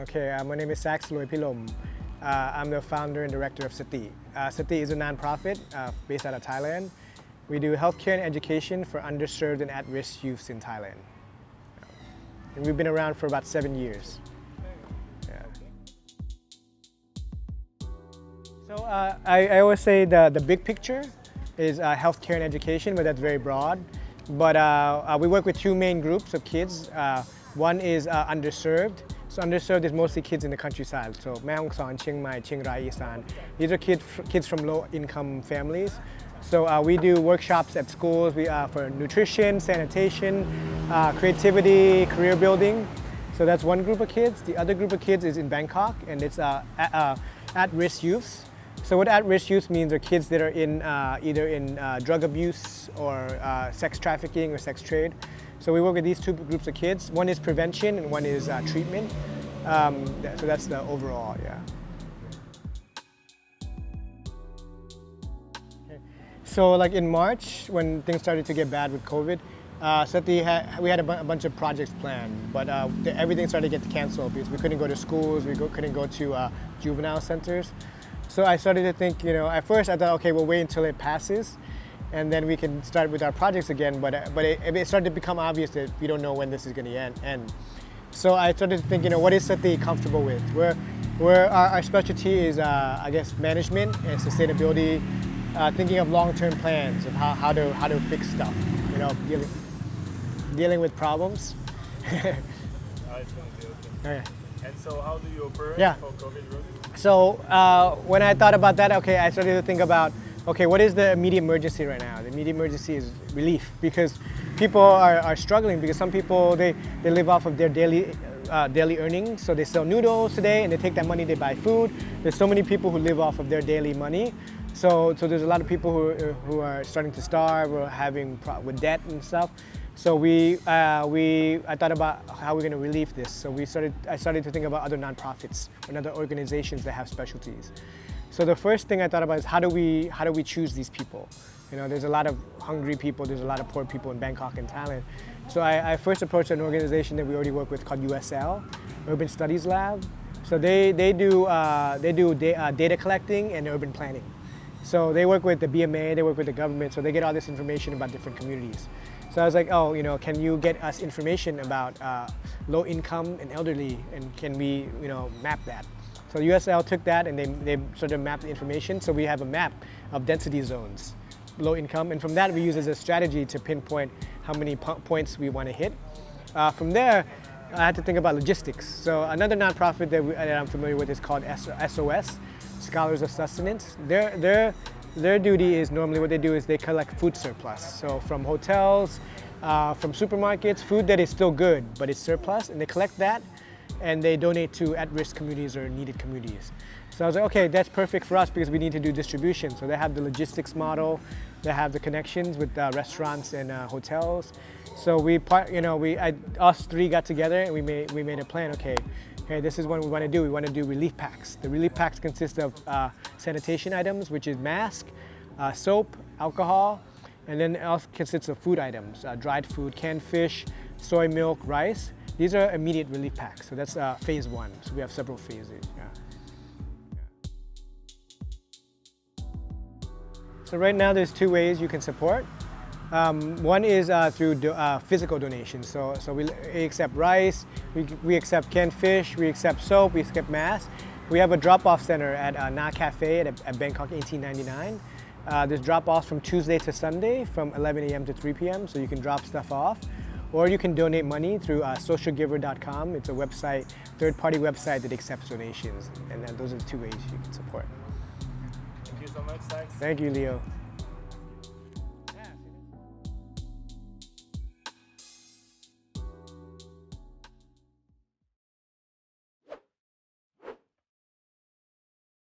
Okay, my name is Saks Pilom. I'm the founder and director of Sati. Sati is a nonprofit based out of Thailand. We do healthcare and education for underserved and at-risk youths in Thailand. And we've been around for about 7 years. Yeah. So I always say the big picture is healthcare and education, but that's very broad. But we work with two main groups of kids. One is underserved. So underserved is mostly kids in the countryside. So Mae Hong Son, Chiang Mai, Chiang Rai, Isan. These are kids from low-income families. So we do workshops at schools for nutrition, sanitation, creativity, career building. So that's one group of kids. The other group of kids is in Bangkok, and it's at-risk youths. So what at-risk youth means are kids that are in either in drug abuse or sex trafficking or sex trade. So we work with these two groups of kids. One is prevention and one is treatment. So that's the overall, yeah. Okay. So like in March, when things started to get bad with COVID, we had a bunch of projects planned, but everything started to get canceled because we couldn't go to schools, couldn't go to juvenile centers. So I started to think, at first I thought, okay, we'll wait until it passes, and then we can start with our projects again. But it started to become obvious that we don't know when this is going to end. So I started to think, what is Sati comfortable with? Where our specialty is, I guess, management and sustainability, thinking of long-term plans of how to fix stuff, dealing with problems. Okay. And so how do you operate for COVID relief? So when I thought about that, okay, I started to think about, okay, what is the immediate emergency right now? The immediate emergency is relief, because people are struggling, because some people, they live off of their daily earnings. So they sell noodles today and they take that money, they buy food. There's so many people who live off of their daily money. So there's a lot of people who are starting to starve or having with debt and stuff. So I thought about how we're going to relieve this. So I started to think about other nonprofits and other organizations that have specialties. So the first thing I thought about is how do we choose these people? There's a lot of hungry people, there's a lot of poor people in Bangkok and Thailand. So I first approached an organization that we already work with called USL, Urban Studies Lab. So they do data collecting and urban planning. So they work with the BMA, they work with the government, so they get all this information about different communities. So I was like, can you get us information about low income and elderly, and can we, map that? So USL took that and they sort of mapped the information. So we have a map of density zones, low income, and from that we use as a strategy to pinpoint how many points we want to hit. From there, I had to think about logistics. So another nonprofit that I'm familiar with is called SOS, Scholars of Sustenance. Their duty is normally what they do is they collect food surplus. So from hotels, from supermarkets, food that is still good, but it's surplus, and they collect that and they donate to at-risk communities or needed communities. So I was like, okay, that's perfect for us because we need to do distribution. So they have the logistics model, they have the connections with restaurants and hotels. So us three got together and we made a plan. Okay, this is what we want to do. We want to do relief packs. The relief packs consist of sanitation items, which is mask, soap, alcohol, and then it also consists of food items, dried food, canned fish, soy milk, rice. These are immediate relief packs. So that's phase one. So we have several phases. Yeah. So right now there's two ways you can support. One is through physical donations. So we accept rice, we accept canned fish, we accept soap, we accept masks. We have a drop-off center at Na Cafe at Bangkok 1899. There's drop-offs from Tuesday to Sunday from 11 a.m. to 3 p.m. So you can drop stuff off. Or you can donate money through socialgiver.com. It's a website, third-party website that accepts donations. And those are the two ways you can support. Thank you so much, Saks. Thank you, Leo.